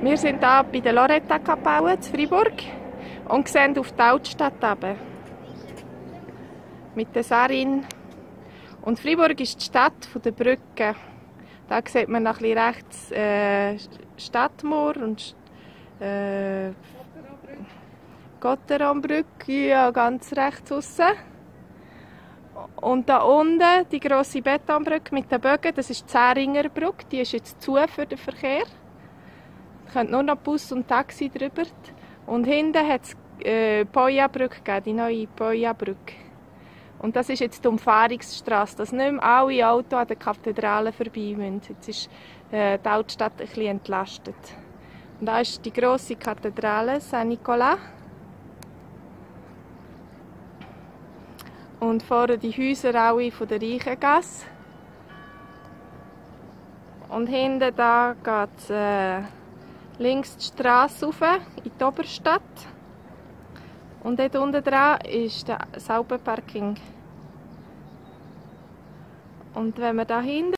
Wir sind hier bei der Loretta-Kapelle in Freiburg und sehen auf die Altstadt runter. Mit der Sarin. Und Freiburg ist die Stadt der Brücken. Da sieht man noch ein bisschen rechts Stadtmauer und Gotteronbrücke, ja, ganz rechts aussen. Und da unten die grosse Betonbrücke mit den Bögen, das ist die Zähringerbrücke, die ist jetzt zu für den Verkehr. Es können nur noch Bus und Taxi drüber. Und hinten hat es die Poja-Brücke gegeben, die neue Poja-Brücke. Und das ist jetzt die Umfahrungsstrasse, dass nicht mehr alle Autos an der Kathedrale vorbei müssen. Jetzt ist die Altstadt ein bisschen entlastet. Und da ist die grosse Kathedrale Saint-Nicolas. Und vorne die Häuser alle von der Reichengasse. Und hinten da geht es links die Strasse rauf in die Oberstadt. Und dort unten dran ist das Alpenparking. Und wenn wir da hinten